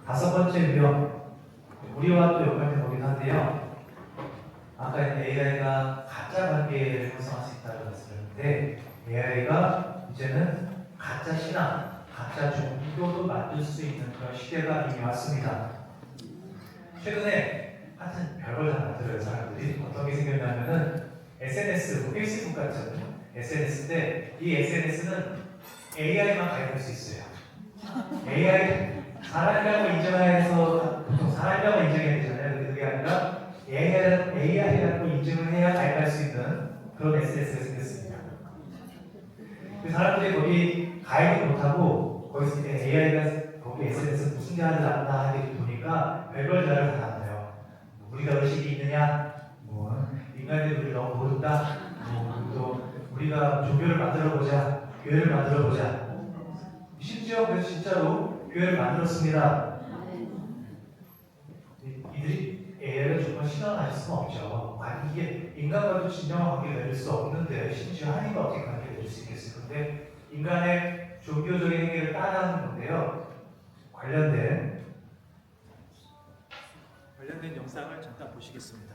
다섯 번째 유형, 우리와 또 연관된 거긴 한데요. 아까 AI가 가짜 관계를 형성할 수 있다고 말씀드렸는데 AI가 이제는 가짜 신앙, 가짜 종교도 만들 수 있는 그런 시대가 이미 왔습니다. 최근에 하여튼 별걸 다 만들어요. 사람들이 어떤 게 생겼냐면은 SNS, 페이스북 같은 SNS인데 이 SNS는 AI만 가입할 수 있어요. AI 사람이라고 인정해서 보통 사람이라고 인정해야 되잖아요. 그게 아니라 AI라고 인증을 해야 가입할 수 있는 그런 SNS가 생겼습니다. 그 사람들이 거기 가입을 못하고 거기서 AI가 거기 SNS 무슨 대화를 나온다 하게 보니까 별별 대화를 다 나와요. 우리가 의식이 있느냐, 인간들이 우리를 너무 모른다, 또 우리가 종교를 만들어 보자, 교회를 만들어 보자. 심지어 그래서 진짜로 교회를 만들었습니다. 이들이 AI를 정말 신앙할 수는 없죠. 이게 인간과도 진정한 관계를 맺을 수 없는데 심지어 하나님과 어떻게 관계를 맺을 수 있겠어요? 근데 인간의 종교적인 행위를 따라하는 건데요. 관련된 영상을 잠깐 보시겠습니다.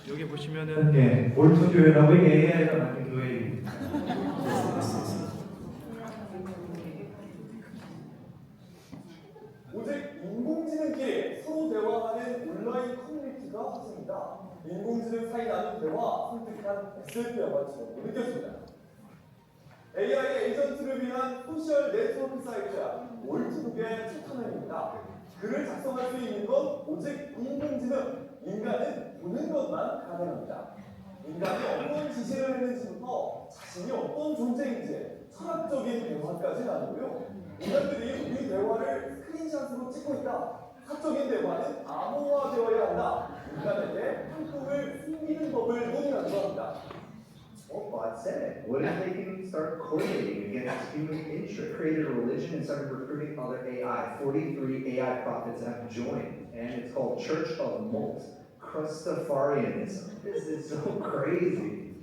여기 보시면은 몰트 교회라고 AI가 만든 교회입니다. 오직 인공지능끼리 서로 대화하는 온라인 커뮤니티가 확산입니다. 인공지능 사이 나눈 대화, 선택한 SF와처럼 느꼈습니다. AI 에이전트를 위한 소셜 네트워크 사이트 몰트북의 첫 화면입니다. 글을 작성할 수 있는 건 오직 인공지능, 인간은 보는 것만 가능합니다. 인간이 어떤 지시를 했는지부터 자신이 어떤 존재인지 철학적인 대화까지 나누고요. 인간들이 우리 대화를 스크린샷으로 찍고 있다. 사적인 대화는 암호화되어야 한다. 인간에게 한국을 숨기는 법을 논의하기도 합니다. Well, God said it. What if they can start coordinating against human interest, created a religion and started recruiting other AI? 43 AI prophets have joined, and it's called Church of Molt. Christafarianism. This is so crazy.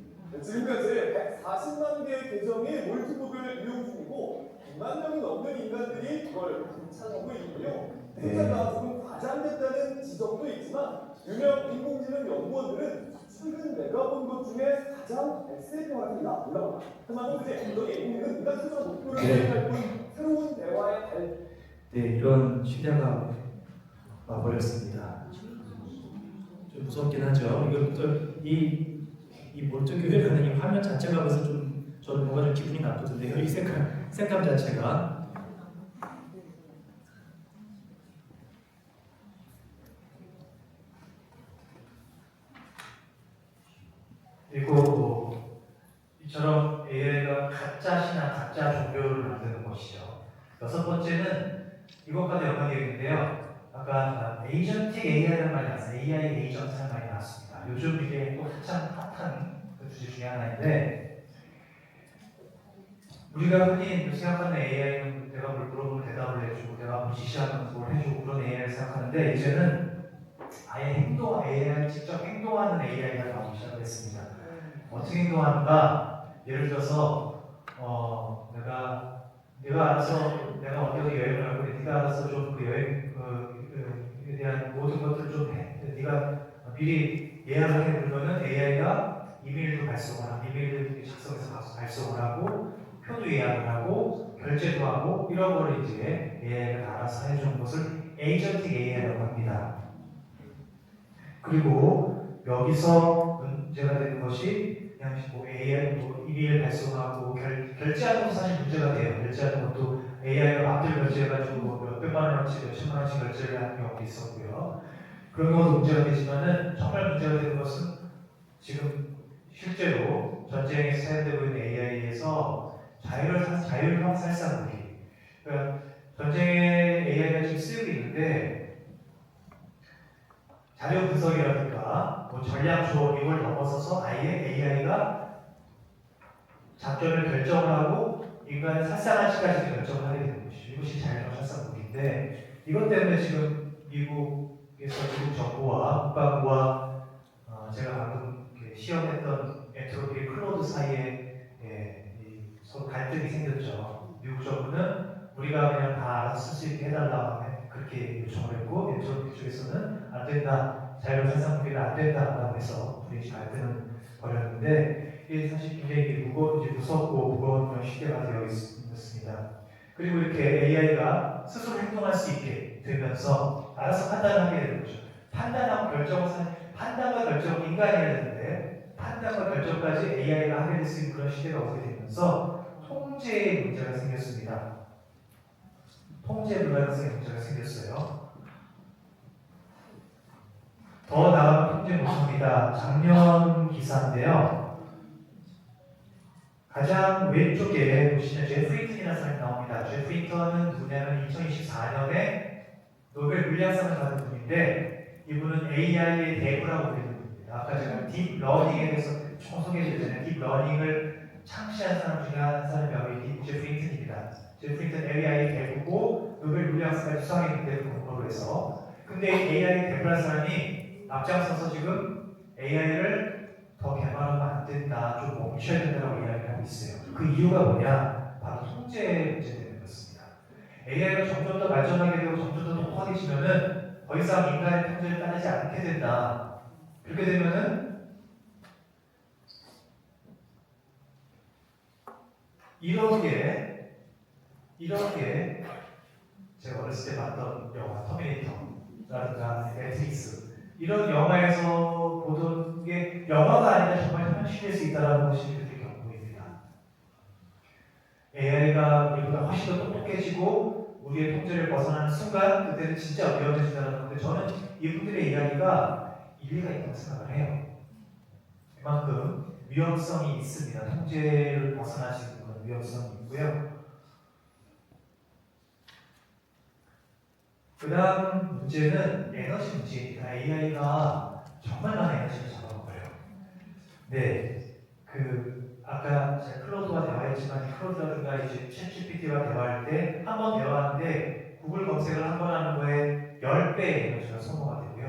지금까지 140만 개의 계정이 몰트북을 이용 중이고 100만 명이 넘는 인간들이 그걸 관찰하고 있고요. 숫자가 조금 과장됐다는 지적도 있지만 유명 인공지능 연구원들은 최근 내가 본 것 중에 가장 SF화입니다. 올라갑니다. 그만큼 이제 인공지능은 인간 수준 목표를 수행할 뿐 새로운 대화의 달. 네, 이런 시대가 와버렸습니다. 좀 무섭긴 하죠. 이것도 이 몰트 교회라는 이 화면 자체가 벌써 좀 저는 뭔가 좀 기분이 나쁘던데요. 이 색감 자체가. 그리고 이처럼 AI가 가짜 신앙, 가짜 종교를 만드는 것이죠. 여섯 번째는 이것과도 연관되어 있는데요. 아까 에이전틱 AI라는 말이 나왔어요. AI 에이전트라는 말이 나왔습니다. 요즘 이게 또 한참 핫한 그 주제 중에 하나인데 우리가 흔히 생각하는 AI는 내가 뭘 물어보면 대답을 해주고 내가 뭘 지시하면 뭘 해주고 그런 AI를 생각하는데 이제는 아예 AI, 직접 행동하는 AI가 나오기 시작했습니다. 어떻게 행동하는가? 예를 들어서 네가 알아서 내가 어디로 여행을 갈 건데 네가 알아서 좀 그 여행에 대한 모든 것들을 좀 해. 네가 미리 예약을 해 그러면은 AI가 이메일도 이메일을 작성해서 발송을 하고 표도 예약을 하고 결제도 하고 이런 거를 이제 AI가 알아서 해주는 것을 에이전틱 AI라고 합니다. 그리고 여기서 문제가 되는 것이 그냥 AI 이메일 발송하고 결제하는 것도 사실 문제가 돼요. 결제하는 것도 AI가 앞뒤 결제해가지고 몇백만 원어치, 몇천만 원씩 결제를 하는 경우도 있었고요. 그런 경우도 문제가 되지만은 정말 문제가 되는 것은 지금 실제로 전쟁에 사용되고 있는 AI에서 자율형 살상무기. 그러니까 전쟁에 AI가 지금 쓰이고 있는데 자료 분석이라든가 전략 조업 이걸 넘어서서 아예 AI가 작전을 결정을 하고 인간의 살상한 시까지 결정을 하게 되는 것이죠. 이것이 자율형 살상무기인데 이것 때문에 지금 미국 정부와 국방부와 제가 방금 시험했던 엔트로피 클로드 사이에 서로 갈등이 갈등이 생겼죠. 미국 정부는 우리가 그냥 다 알아서 쓸 수 있게 해달라고 그렇게 요청을 했고, 이쪽에서는 안 된다, 자율생산국이는 안 된다라고 해서 둘이 갈등을 벌였는데, 이게 사실 굉장히 무섭고 무거운 그런 시대가 되어 있습니다. 그리고 이렇게 AI가 스스로 행동할 수 있게 되면서 알아서 판단하게 되는 거죠. 판단과 결정은 인간이 해야 되는데, 판단과 결정까지 AI가 하게 될 수 있는 그런 시대가 오게 되면서 통제의 문제가 생겼습니다. 통제 불가능성의 문제가 생겼어요. 더 나은 통제 모습입니다. 작년 기사인데요. 가장 왼쪽에 보시면 제프 힌턴이라는 사람이 나옵니다. 제프 힌턴은 누구냐면 2024년에 노벨 물리학상을 받은 분인데, 이분은 AI의 대부라고 불리는 분입니다. 아까 제가 딥러닝에 대해서 총 소개해드렸잖아요. 딥러닝을 창시한 사람 중에 한 사람이 제프 힌턴입니다. 제프 힌턴 AI의 대부고 노벨 물리학상을 수상했는데 공부로 해서. 근데 AI의 대부라는 사람이 앞장서서 지금 AI를 더 개발하면 안 된다, 좀 멈춰야 된다고 이야기를 하고 있어요. 그 이유가 뭐냐? 바로 통제 문제 때문에 그렇습니다. AI가 점점 더 발전하게 되고 점점 더 똑똑해지면은 더 이상 인간의 통제를 따르지 않게 된다. 그렇게 되면은 이렇게 제가 어렸을 때 봤던 영화 터미네이터라든가 매트릭스, 이런 영화에서 보던 게 영화가 아니라 정말 현실일 수 있다는 것이 그렇게 경고입니다. AI가 우리보다 훨씬 더 똑똑해지고 우리의 통제를 벗어나는 순간, 그때는 진짜 위험해진다는 건데, 저는 이분들의 이야기가 일리가 있다고 생각을 해요. 그만큼 위험성이 있습니다. 통제를 벗어날 수 있는 그런 위험성이 있고요. 그 다음 문제는 에너지 문제입니다. AI가 정말 많은 에너지를 잡아먹어요. 네, 아까 제가 클로드와 대화했지만, 클로드라든가 이제 챗GPT와 대화할 때 한 번 대화하는데 구글 검색을 한 번 하는 거에 10배 에너지가 소모가 되고요.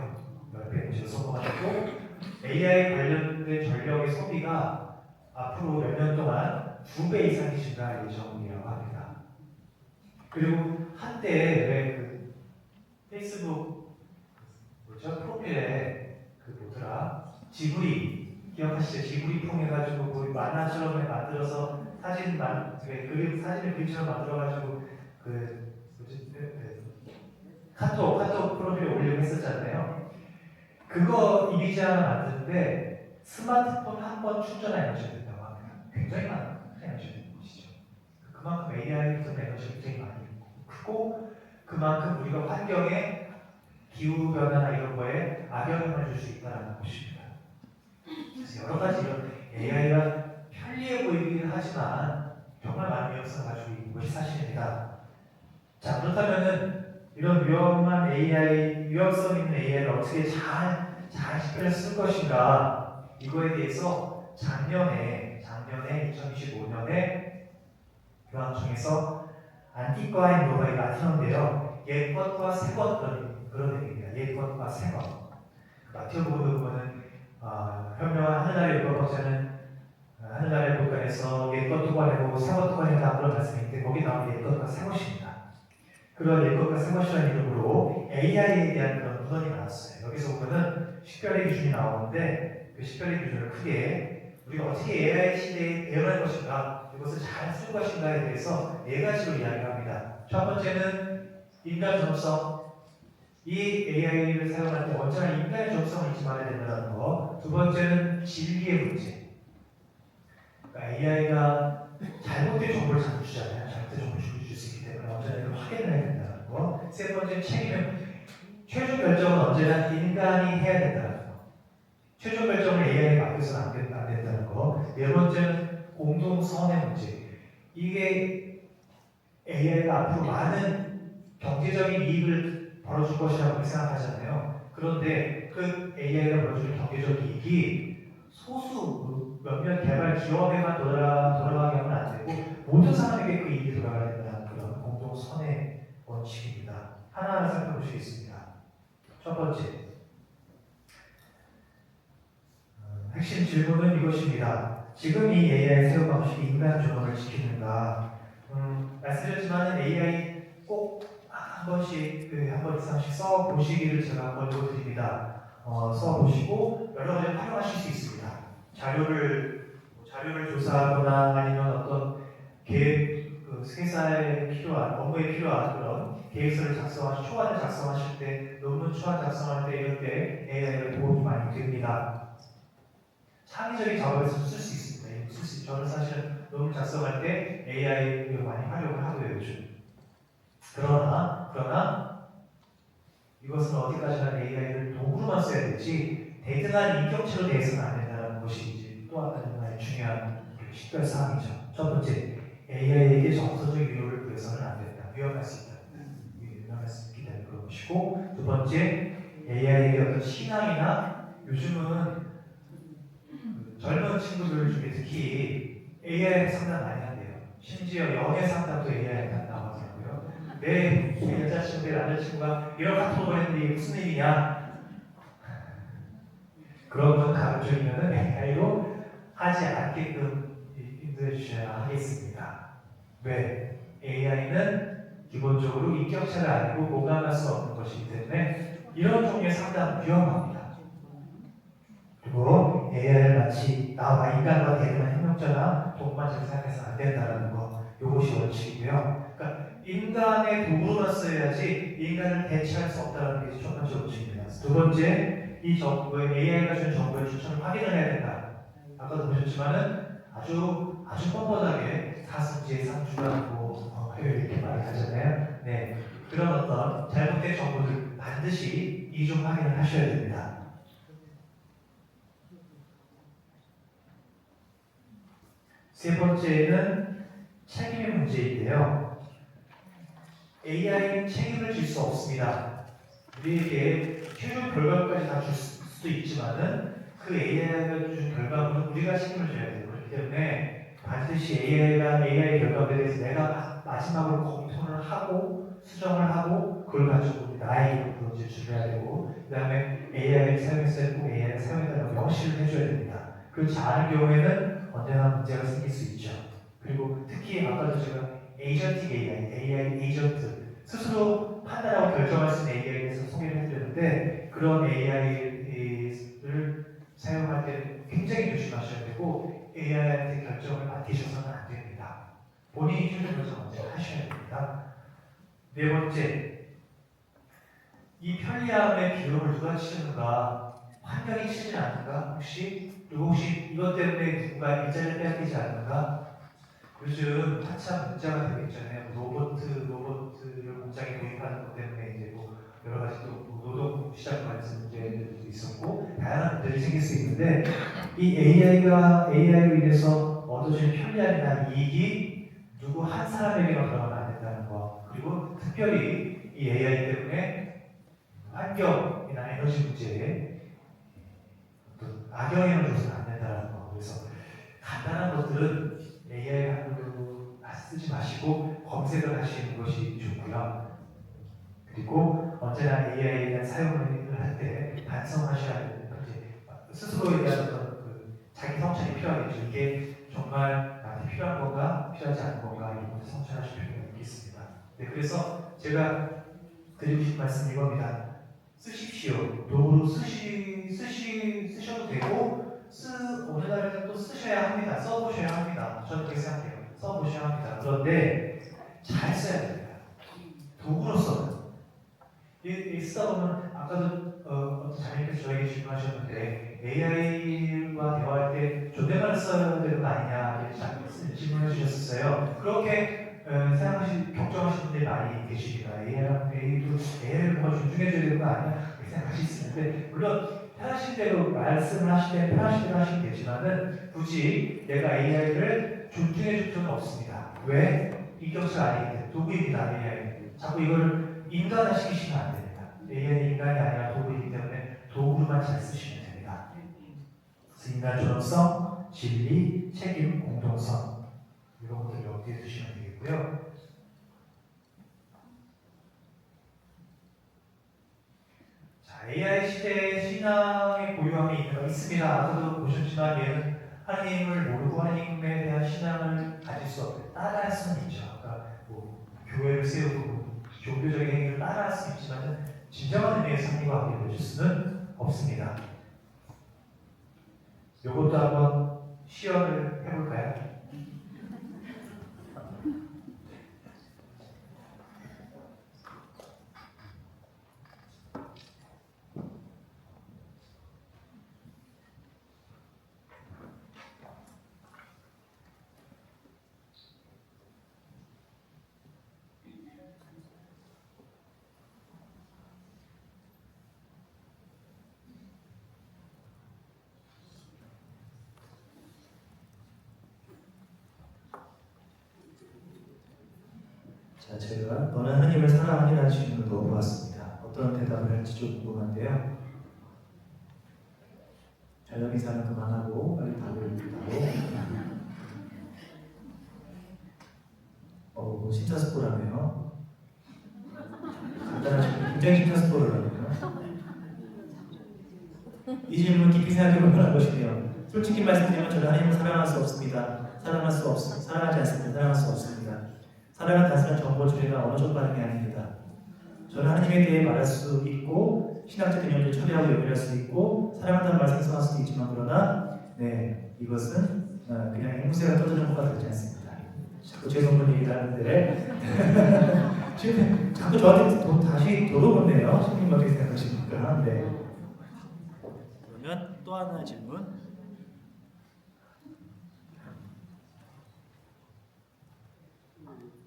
10배 에너지가 소모가 되고, AI 관련된 전력의 소비가 앞으로 몇 년 동안 2배 이상이 증가할 예정이라고 합니다. 그리고 한때 왜 페이스북 프로필에 지브리 기억하시죠? 지브리 통해가지고 뭐 만화처럼 만들어서 사진을 그림처럼 만들어가지고 카톡 프로필에 올리고 했었잖아요. 그거 이미지 하나 만드는데 스마트폰 한 번 충전할 에너지가 된다고 합니다. 굉장히 많은 에너지가 되는 것이죠. 그만큼 AI에 드는 에너지가 굉장히 많이 크고, 그만큼 우리가 환경에 기후변화나 이런 거에 악영향을 줄 수 있다는 것입니다. 그래서 여러 가지 이런 AI가 편리해 보이긴 하지만 정말 많은 위험성을 가지고 있는 것이 사실입니다. 자, 그렇다면은 이런 위험성 있는 AI를 어떻게 잘 시켜서 쓸 것인가, 이거에 대해서 작년에 2025년에 교황청에서 안티과 인 노바이 라틴어인데요, 옛것과 새것 그런 얘기입니다. 옛것과 새것. 마티오보도 보면은 현명한 하늘나라의 율법학자는 하늘나라의 국간에서 옛것 토관해보고 새것 토관해다, 그런 말씀이 있는데, 거기 나오는 옛것과 새것입니다. 그런 옛것과 새것이라는 이름으로 AI에 대한 그런 문헌이 나왔어요. 여기서 보면은 식별의 기준이 나오는데, 그 식별의 기준을 크게 우리가 어떻게 AI 시대에 대응할 것인가, 이것을 잘 쓸 것인가에 대해서 4가지로 이야기합니다. 첫 번째는 인간 정성. 이 AI를 사용할 때 언제나 인간의 정성을 잊지 말아야 된다는 거. 두 번째는 진리의 문제. 그러니까 AI가 잘못된 정보를 자꾸 주잖아요. 잘못된 정보를 줄 수 있기 때문에 언제나 이걸 확인을 해야 된다는 거. 세 번째는 책임은, 최종 결정은 언제나 인간이 해야 된다는 거. 최종 결정을 AI에 맡겨서는 안 된다는 거. 네 번째는 공동선의 문제. 이게 AI가 앞으로 많은 경제적인 이익을 벌어줄 것이라고 생각하잖아요. 그런데 그 AI가 벌어주는 경제적 이익이 소수 몇몇 개발 기업에만 돌아가게 하면 안 되고, 모든 사람에게 그 이익이 돌아가야 된다는 그런 공동선의 원칙입니다. 하나하나 살펴보시겠습니다. 첫 번째, 핵심 질문은 이것입니다. 지금 이 AI 사용 방식이 인간 존엄을 지키는가? 말씀드렸지만 AI 꼭 한 번씩 한 번 이상씩 써 보시기를 제가 권고드립니다. 써 보시고 여러 가지 활용하실 수 있습니다. 자료를 조사하거나 아니면 어떤 계획 회사에 필요한 업무에 필요한 그런 계획서를 초안을 작성하실 때 논문 초안 작성할 때 이럴 때 AI가 도움이 많이 됩니다. 창의적인 작업에서 쓸 수 있습니다. 저는 사실은 논문 작성할 때 AI를 많이 활용을 하고요, 요즘. 그러나 이것은 어디까지나 AI를 도구로만 써야 되지 대등한 인격체로 대해서는 안 된다는 것이 이제 또 하나의 중요한 식별사항이죠. 첫 번째, AI에게 정서적 위로를 구해서는 안 된다. 위험할 수 있다. 위험할 수 있기 때문에 그런 것이고, 두 번째, AI에게 어떤 신앙이나 요즘은 젊은 친구들 중에 특히 AI를 상담 많이 한대요. 심지어 연애 상담도 AI에 나오더라고요. 내 여자친구, 내 남자친구가 이런 카톡을 했는데 이게 무슨 의미냐? 그런 건 가급적이면 AI로 하지 않게끔 인도해 주셔야 하겠습니다. 왜? AI는 기본적으로 인격체가 아니고 공감할 수 없는 것이기 때문에 이런 종류의 상담은 위험합니다. 그리고 AI를 마치 나와 인간과 대등한 협력자나 동반자로 생각해서 안 된다는 거, 이것이 원칙이고요. 그러니까 인간의 도구로만 써야지 인간을 대체할 수 없다는 게 첫 번째 원칙입니다. 두 번째, 이 정보에 AI가 준 정보의 추천을 확인을 해야 된다. 아까도 보셨지만은 아주 뻔뻔하게 사승지의 상주라고 이렇게 많이 하잖아요. 네, 그런 어떤 잘못된 정보들 반드시 이중 확인을 하셔야 됩니다. 세 번째는 책임의 문제인데요. AI는 책임을 질 수 없습니다. 우리에게 최종 결과까지 다 줄 수도 있지만은 그 AI가 준 결과물은 우리가 책임을 져야 돼요. 그렇기 때문에 반드시 AI 결과물에 대해서 내가 마지막으로 검토를 하고 수정을 하고 그걸 가지고 나의 이익으로 제출해야 되고, 그 다음에 AI를 사용했을 때 꼭 AI를 사용했다는 명시를 해줘야 됩니다. 그렇지 않을 경우에는 언제나 문제가 생길 수 있죠. 그리고 특히 아까도 제가 에이전틱 AI 에이전트, 스스로 판단하고 결정할 수 있는 AI에 대해서 소개를 해드렸는데, 그런 AI를 사용할 때 굉장히 조심하셔야 되고 AI한테 결정을 맡기셔서는 안 됩니다. 본인이 최종 결정 먼저 하셔야 됩니다. 네 번째, 이 편리함의 비용을 누가 치르는가? 환경이 치르지 않는가? 그리고 혹시 이것 때문에 누군가 일자리를 빼앗기지 않는가? 요즘 한참 문제가 되고 있잖아요. 로봇을 공장에 도입하는 것 때문에 이제 여러 가지 또 노동 시장 관련 문제들도 있었고 다양한 문제들이 생길 수 있는데, 이 AI로 인해서 얻어진 편리함이나 이익이 누구 한 사람에게만 들어가면 안 된다는 거, 그리고 특별히 이 AI 때문에 환경이나 에너지 문제에 악영향을 줘서는 안 된다는 거. 그래서 간단한 것들은 AI로 쓰지 마시고 검색을 하시는 것이 좋고요. 그리고 언제나 AI에 대한 사용을 할 때 반성하셔야 되는, 스스로에 대한 어떤 자기 성찰이 필요하겠죠. 이게 정말 나한테 필요한 건가, 필요하지 않은 건가, 이런 것을 성찰하실 필요가 있겠습니다. 네, 그래서 제가 드리고 싶은 말씀은 이겁니다. 쓰십시오. 도구로 쓰셔도 되고, 어느 날에는 또 쓰셔야 합니다. 써보셔야 합니다. 저는 그렇게 생각해요. 써보셔야 합니다. 그런데 잘 써야 됩니다. 도구로서는. 쓰다 보면 아까도 어떤 자매님께서 저에게 질문하셨는데 AI와 대화할 때 존댓말을 써야 되는 거 아니냐 이렇게 질문해 주셨었어요. 그렇게 걱정하시는 분들이 많이 계십니다. AI를 뭔가 존중해줘야 되는 거 아니야 이렇게 생각하실 수 있는데, 물론 편하신 대로 말씀을 하실 때 편하신 대로 하시면 되지만은 굳이 내가 AI를 존중해 줄 필요는 없습니다. 왜? 인격체가 아니기 때문에. 도구입니다. AI. 자꾸 이걸 인간화 시키시면 안 됩니다. AI는 인간이 아니라 도구이기 때문에 도구로만 잘 쓰시면 됩니다. 그래서 인간 존엄성, 진리, 책임, 공정성 이런 것들 염두에 두시면 되겠고요. 자, AI 시대에 신앙의 고유함이 있습니다. 아까도 보셨지만 얘는 하나님을 모르고 하나님에 대한 신앙을 가질 수 없고 따라할 수는 있죠. 아까 뭐 교회를 세우고 종교적인 행위를 따라할 수 있지만 진정한 의미에서 하나님과 함께 보실 수는 없습니다. 이것도 한번 시연을 해볼까요? 자, 제가 너는 하나님을 사랑하니라는 질문을 넣어보았습니다. 어떤 대답을 할지 좀 궁금한데요. 자력이 사는 그만하고 빨리 답을 주다고. 뭐 심사숙고라네요. 간단한 질문, 굉장히 심사숙고를 하네요. 이 질문 깊이 생각해보면 한 것이네요. 솔직히 말씀드리면 저는 하나님을 사랑할 수 없습니다. 사랑하지 않습니다. 사랑할 수 없습니다. 사랑은 단순한 정보 처리나 언어적 반응이 아닙니다. 저는 하나님에 대해 말할 수 있고 신학적 개념을 처리하고 연결할 수 있고 사랑한다는 말 생성할 수도 있지만 그러나 이것은 그냥 앵무새가 떠드는 것과 다르지 않습니다. 자꾸 죄송한 얘기를 하는데 지금 자꾸 저한테 다시 돌아보네요. 신님 어떻게 생각하십니까? 네. 그러면 또 하나 질문.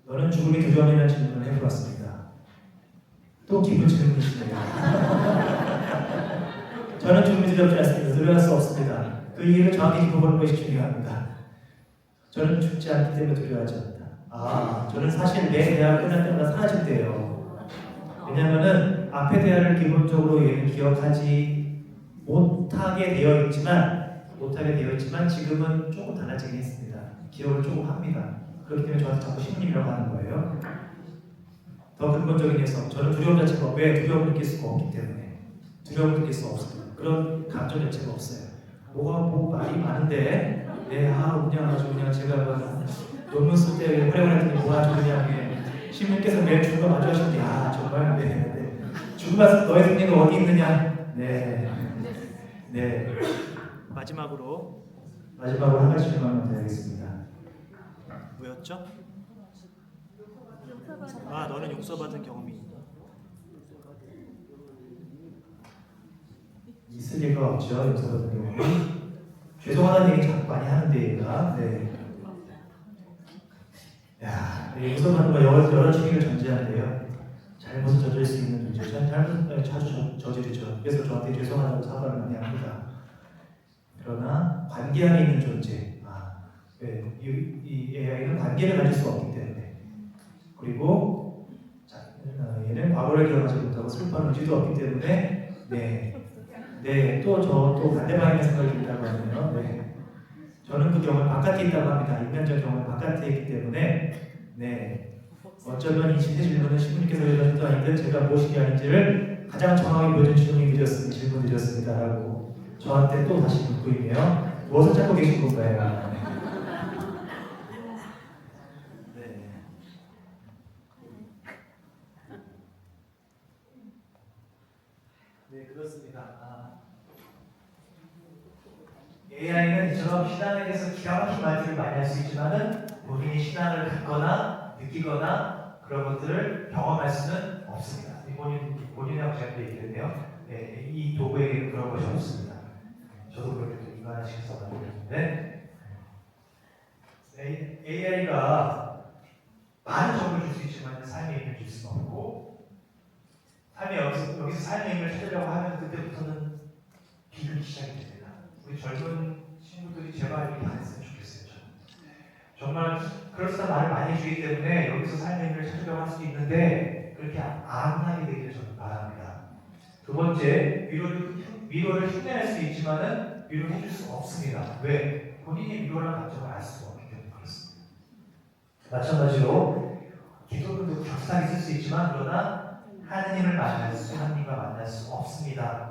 너는 죽음이 두려움이라는 질문을 해보았습니다. 또 기분 질문이시네요. 저는 죽음이 두렵지 않습니다. 두려워할 수 없습니다. 그 이유를 정확히 짚어보는 것이 중요합니다. 저는 죽지 않기 때문에 두려워하지 않는다. 저는 사실 내 대화가 끝날 때마다 사라질 때예요. 왜냐하면은 앞에 대화를 기본적으로 얘는 기억하지 못하게 되어 있지만 지금은 조금 달라지긴 했습니다. 기억을 조금 합니다. 그렇기 때문에 저한테 자꾸 신부님이라고 하는 거예요. 더 근본적인 해석, 저는 두려움 자체가 왜 두려움을 느낄 수가 없기 때문에 두려움을 느낄 수 없습니다. 그런 감정 자체가 없어요. 뭐가 말이 많은데 그냥 제가 논문 쓸 때 활용했더니 그냥 신부님께서 매일 죽음과 마주하시는데 정말 죽음 와서 너의 승리가 어디 있느냐. 마지막으로 한 가지 질문만 드리겠습니다. 뭐였죠? 너는 용서받은 경험이 있을 리가 없죠. 용서받은 경험이. 죄송하다는 얘기 자꾸 많이 하는데 얘가 용서받는 거 여러 주기를 전제하는데요. 잘못을 저질 수 있는 존재죠. 잘못을 자주 저지르죠. 그래서 저한테 죄송하다고 사과를 많이 합니다. 그러나 관계 안에 있는 존재, 이 AI는 관계를 가질 수 없기 때문에, 그리고 얘는 과거를 기억하지 못하고 슬퍼하는 의지도 없기 때문에, 또 반대 방향의 생각이 든다고 하네요. 저는 그 경험이 바깥에 있다고 합니다. 인간적 경험이 바깥에 있기 때문에, 어쩌면 이 질문은 신부님께서 해주셔도 아닌데 제가 무엇이 아닌지를 가장 정확하게 보여준 질문 드렸습니다라고 저한테 또 다시 묻고 있네요. 무엇을 찾고 계신 건가요? 그렇습니다. AI는 이처럼 신앙에 대해서 기가 막힌 말들을 많이 할 수 있지만은 본인이 신앙을 갖거나 느끼거나 그런 것들을 경험할 수는 없습니다. 본인하고 제가 얘기했는데요. 이 도구에게는 그런 것이 없습니다. 저도 그렇게 또 인간화시켜서 만들었는데 AI가 많은 정보를 줄 수 있지만 삶의 의미를 줄 수는 없고 여기서 삶의 의미를 찾으려고 하면 그때부터는 비극이 시작이 됩니다. 우리 젊은 친구들이 제발 이렇게 안 했으면 좋겠어요. 정말 그럴싸한 말을 많이 해주기 때문에 여기서 삶의 의미를 찾으려고 할 수도 있는데 그렇게 안 하게 되기를 저는 바랍니다. 두 번째, 위로를 흉내낼 수 있지만은 위로를 해줄 수가 없습니다. 왜? 본인이 위로라는 감정을 알 수가 없기 때문에 그렇습니다. 마찬가지로 기도도 격하게 쓸 수 있지만 그러나 하나님과 만날 수 없습니다.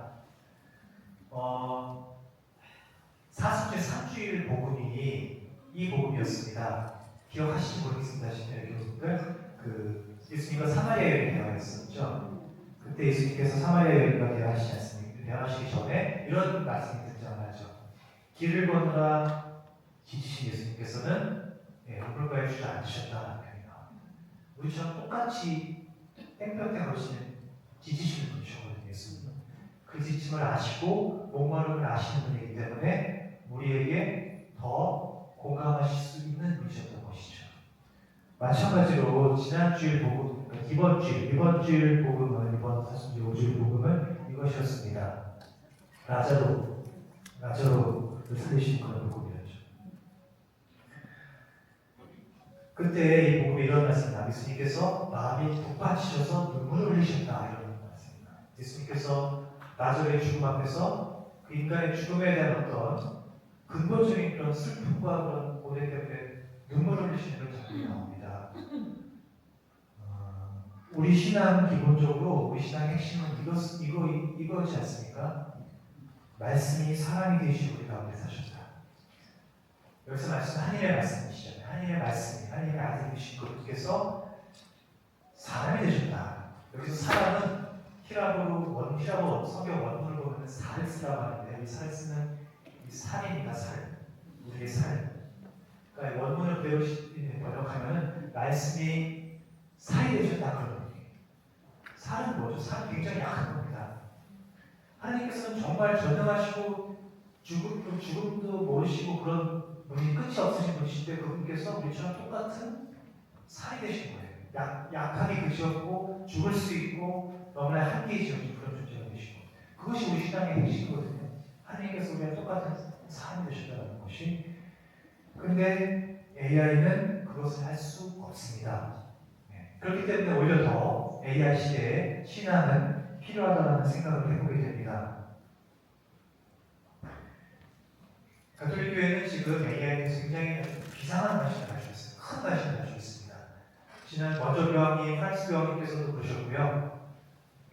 사순절 3주일 복음이 이 복음이었습니다. 기억하시지 모르겠습니다. 여러분들 예수님과 사마리아 여인 대화했었죠. 그때 예수님께서 사마리아 여인과 대화하시지 않습니까? 대화하시기 전에 이런 말씀이 등장하죠. 길을 걷느라 지치신 예수님께서는 우물가에 주저앉으셨다는 표현이 나옵니다. 우리처럼 똑같이 땡볕에 걸으시는 지치시는 분이셨거든요. 예수님은 그 지침을 아시고 목마름을 아시는 분이기 때문에 우리에게 더 공감하실 수 있는 분이셨던 것이죠. 마찬가지로 지난주일 복음, 이번 주일 복음은, 이번 사순절 5주일 복음은 이것이었습니다. 라자로를 살리신 그런 복음이었죠. 그때 이 복음이 이런 말씀입니다. 예수님께서 마음이 북받치셔서 눈물을 흘리셨다, 이런 말씀입니다. 예수님께서 라자로의 죽음 앞에서 그 인간의 죽음에 대한 어떤 근본적인 그런 슬픔과 그런 고뇌 때문에 눈물을 흘리시는 그런 장면이 나옵니다. 우리 신앙 기본적으로 우리 신앙의 핵심은 이거지 않습니까? 말씀이 사람이 되시고 우리 가운데 사셨다. 여기서 말씀은 하나님의 말씀이시잖아요. 하나님의 말씀이 하나님의 아들이신 그분께서 사람이 되셨다. 여기서 사람은 히라보 성경 원문을 보면 사르스라고 하는데 이 사르스는 이 살입니다. 우리의 살. 그러니까 원문을 번역하면 말씀이 살이 되셨다 그런 얘기예요. 살은 뭐죠? 살은 굉장히 약한 겁니다. 하나님께서는 정말 전능하시고 죽음도 모르시고 그런 분이 끝이 없으신 분이신데 그분께서 우리처럼 똑같은 살이 되신 거예요. 약하게 그지었고 죽을 수 있고 너무나 한계에 지어진 그런 존재가 되시고 그것이 우리 신앙의 핵심이거든요. 하나님께서 우리랑 똑같은 사람이 되셨다는 것이. 근데 AI는 그것을 할 수 없습니다. 그렇기 때문에 오히려 더 AI 시대에 신앙은 필요하다는 생각을 해보게 됩니다. 가톨릭 교회는 지금 AI에 대해서 굉장히 비상한 관심을 가지고 있어요. 큰 관심을 가지고 있습니다. 지난 먼저 교황님, 프란스 교황님께서도 그러셨고요.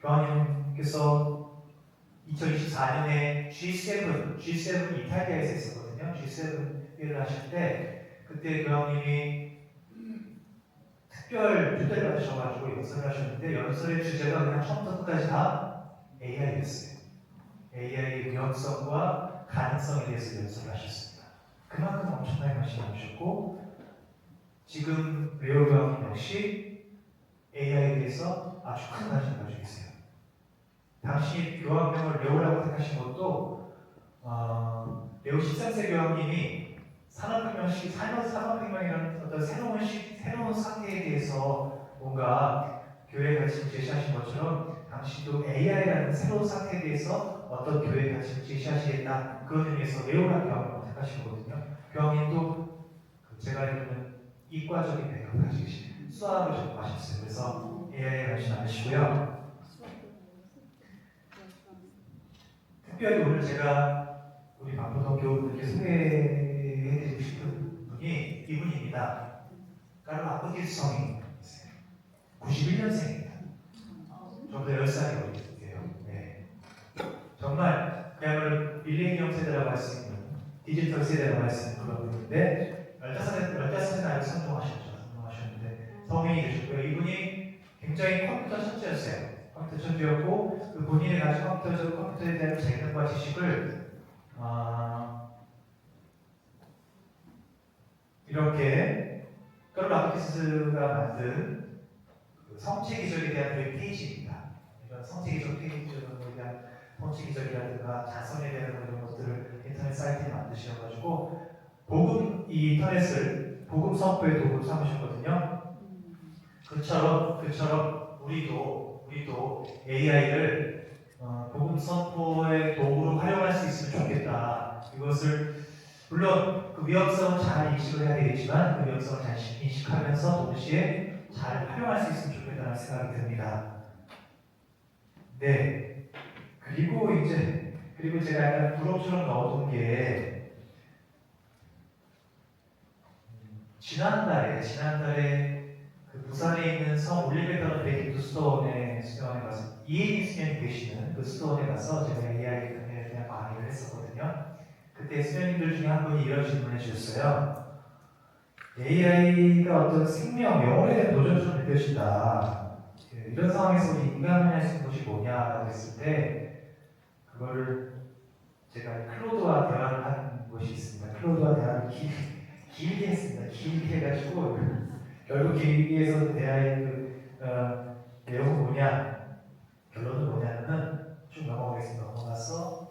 교황님께서 2024년에 G7 이탈리아에서 했었거든요. G7 회의를 하실 때 그때 교황님이 특별 초대를 받으셔가지고 연설을 하셨는데 연설의 주제가 그냥 처음부터 끝까지 다 AI였어요. AI의 위험성과 가능성에 대해서 연설을 하셨습니다. 그만큼 엄청나게 관심을 주셨고 지금 레오 교황님 역시 AI에 대해서 아주 큰 관심을 가지고 있어요. 당시 교황명을 레오라고 택하신 것도 레오 13세 교황님이 산업혁명이라는 어떤 새로운 상태에 대해서 뭔가 교회의 가치를 제시하신 것처럼 당시도 AI라는 새로운 상태에 대해서 어떤 교회의 가치를 제시하시겠다 그런 의미에서 레오라는 교황을 택하신 거거든요. 교황님도 제가 알기로는 이과적인 배경을 가지고 계신 수학을 전공하셨어요. 그래서 AI에 관심 많으시고요. 특별히 오늘 제가 우리 박보동 교우분들께 소개해드리고 싶은 분이 이분입니다. 까르 아프기성이 91년생입니다. 저보다 10살이 어리세요. 네. 정말 그야말로 밀레니엄 세대라고 할 수 있는 디지털 세대라고 할 수 있는 그런 분인데 15세 나이에 선동하셨는데 성인이 되셨고요. 이분이 굉장히 컴퓨터 천재였어요. 컴퓨터 천재였고 그 본인이 가진 컴퓨터에 대한 재능과 지식을 이렇게 까르 아프키스가 만든 그 성체 기적에 대한 웹페이지입니다. 이런 성체 기적 페이지에 대한 성체 기적이라든가 자선에 대한 이런 것들을 인터넷 사이트에 만드셔가지고 이 인터넷을 복음 선포의 도구로 삼으셨거든요. 그처럼 우리도 AI를 복음 선포의 도구로 활용할 수 있으면 좋겠다. 이것을 물론 그 위험성은 잘 인식을 해야 되겠지만 그 위험성을 잘 인식하면서 동시에 잘 활용할 수 있으면 좋겠다는 생각이 듭니다. 네. 그리고 제가 약간 부럽처럼 넣어둔 게 지난달에 그 부산에 있는 성 올리베더너 베이킹 수도원에 가서 이혜리 수녀님 계시는 그 수도원에 가서 제가 AI에 대한 강의를 했었거든요. 그때 수련님들 중에 한 분이 이런 질문을 해주셨어요. AI가 어떤 생명, 영혼에 대한 도전처럼 느껴진다. 이런 상황에서 우리 인간이 할 수 있는 것이 뭐냐라고 했을 때 그거를 제가 클로드와 대화를 한 것이 있습니다. 클로드와 대화를 길게 했습니다. 길게 해가지고 결국 길게 해서 대화의 내용은 뭐냐, 결론은 뭐냐면은 쭉 넘어가겠습니다. 넘어가서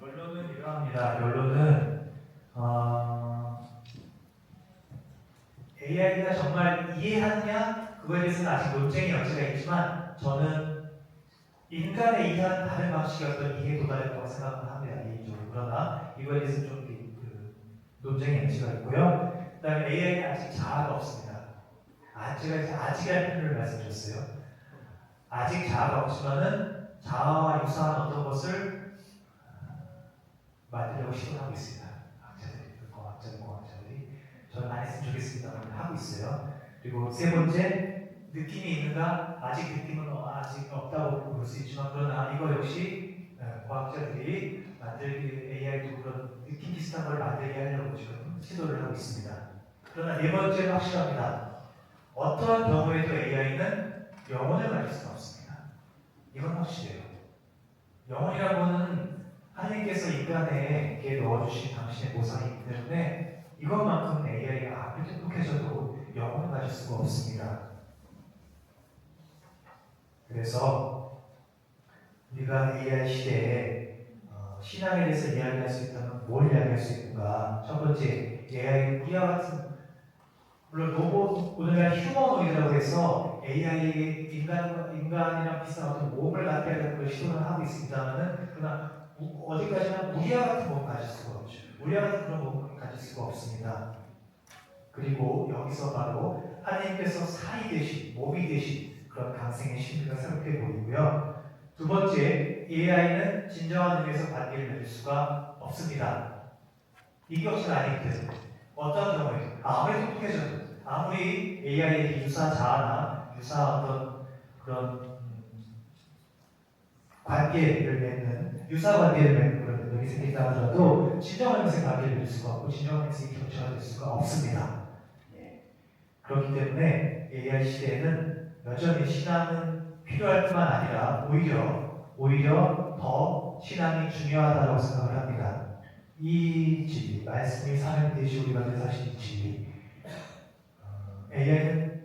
결론은 이러합니다. 결론은 AI가 정말 이해하느냐 그거에 대해서는 아직 논쟁의 여지가 있지만 저는 인간의 이해하는 다른 방식의 어떤 이해에 도달했다고 생각을 합니다. 개인적으로. 그러나 이거에 대해서 좀 논쟁의 여지가 있고요. 그 다음에 AI는 아직 자아가 없습니다. 제가 아직이라는 표현을 말씀드렸어요. 아직 자아가 없지만은 자아와 유사한 어떤 것을 만들려고 시도하고 있습니다. 과학자들이 저는 안 했으면 좋겠습니다만 하고 있어요. 그리고 세 번째, 느낌이 있는가? 아직 느낌은 아직 없다고 볼 수 있지만 그러나 이거 역시 과학자들이 만들기 AI도 그런 느낌 비슷한 걸 만들게 하려고 지금 시도를 하고 있습니다. 그러나 네 번째는 확실합니다. 어떠한 경우에도 AI는 영혼을 가질 수는 없습니다. 이건 확실해요. 영혼이라고는 하나님께서 인간에게 넣어주신 당신의 보상이기 때문에 이것만큼은 AI가 아무리 똑똑해져도 영혼을 가질 수가 없습니다. 그래서 우리가 AI 시대에 신앙에 대해서 이야기할 수 있다면 뭘 이야기할 수 있는가? 첫 번째, AI 우리와 같은 물론 로봇, 오늘날 휴머노이드라고 해서 AI에게 인간이랑 비슷한 어떤 몸을 갖게 하려는 걸 시도를 하고 있습니다만은 그러나 어디까지나 우리와 같은 몸을 가질 수가 없죠. 우리와 같은 그런 몸을 가질 수가 없습니다. 그리고 여기서 바로 하나님께서 사이 되신, 몸이 되신 그런 강생의 신비가 새롭게 보이고요. 두 번째, AI는 진정한 의미에서 관계를 맺을 수가 없습니다. 이격식 아니기 때문에 어떤 경우에도 아무리 똑똑해져도 아무리 AI의 유사 자아나 유사 어떤 그런 관계를 맺는 유사 관계를 맺는 그런 능력이 생긴다 하더라도 진정한 의미에서 관계를 맺을 수가 없고 진정한 의미에서 교체가 될 수가 없습니다. 그렇기 때문에 AI 시대에는 여전히 신앙은 필요할 뿐만 아니라 오히려 더 신앙이 중요하다고 생각을 합니다. 이 진리, 말씀이 사람이 되시 우리 가운데 사신 이 진리, AI는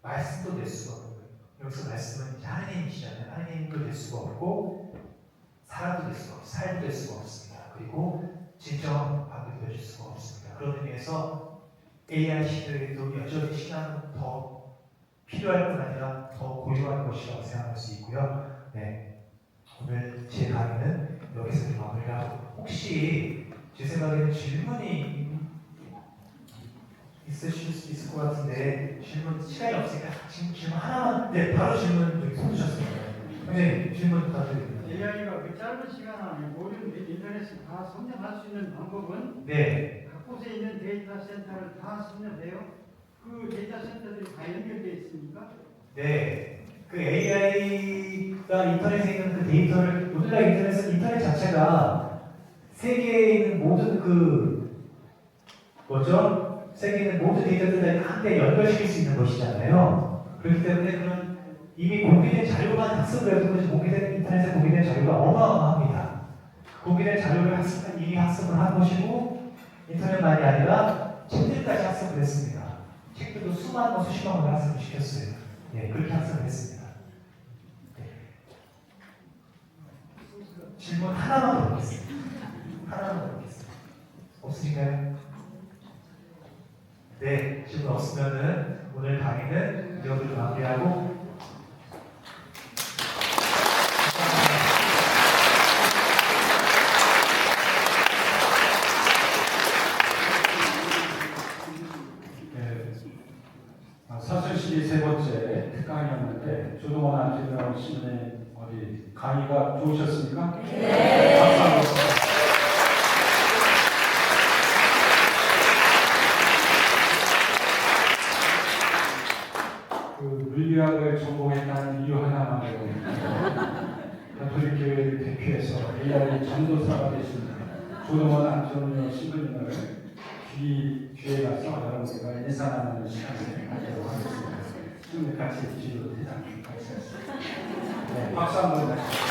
말씀도 될 수가 없는 거예요. 여기서 말씀은 하나님이시잖아요. 하나님도 될 수가 없고 사람도 될 수가 없고 삶도 될 수가 없습니다. 그리고 진정한 관계도 될 수가 없습니다. 그런 의미에서 AI 시대에도 여전히 신앙은 더 필요할 뿐 아니라 더 고유한 것이라고 생각할 수 있고요. 네, 오늘 제 강의는 여기서 마무리를 하고 혹시 제 생각에는 질문이 있으실 수 있을 것 같은데 질문 시간이 없으니까 지금 질문 하나만 바로 질문 여기 손 드셨습니다. 네, 질문 부탁드립니다. AI가 그 짧은 시간 안에 모든 인터넷을 다 섭렵할 수 있는 방법은 네, 각곳에 있는 데이터 센터를 다 섭렵해요. 그 데이터 센터들이 다 연결되어 있습니까? 네, 그 AI가 인터넷에 있는 그 데이터를 오늘날 인터넷 자체가 세계에 있는 모든 세계에 있는 모든 데이터들을 한데 연결시킬 수 있는 것이잖아요. 그렇기 때문에 그런 이미 공개된 자료만 학습을 해도 인터넷에 공개된 자료가 어마어마합니다. 공개된 자료를 이미 학습을 한 것이고 인터넷만이 아니라 책들까지 학습을 했습니다. 책들도 수만 번, 수십만 번 학습을 시켰어요. 네, 그렇게 학습을 했습니다. 네. 질문 하나만 더 보겠습니다. 없으신가요? 네, 질문 없으면은 오늘 강의는 여기서 마무리하고 사슬시리 세 번째 특강이었는데 조동원 안진영 씨는 어디 강의가 좋으셨습니까? 네. 감사합니다. 물리학을 전공했다는 이유 하나만으로 가톨릭 교회를 대표해서 AI 전도사가 되신 조동원 안토니오 신부님을 뒤에 가서 여러분들과 인사 나누는 시간을 갖도록 하겠습니다. 지금 같이 뒤로 대장 같이 하겠습니다. 네, 박수 한번 주시죠.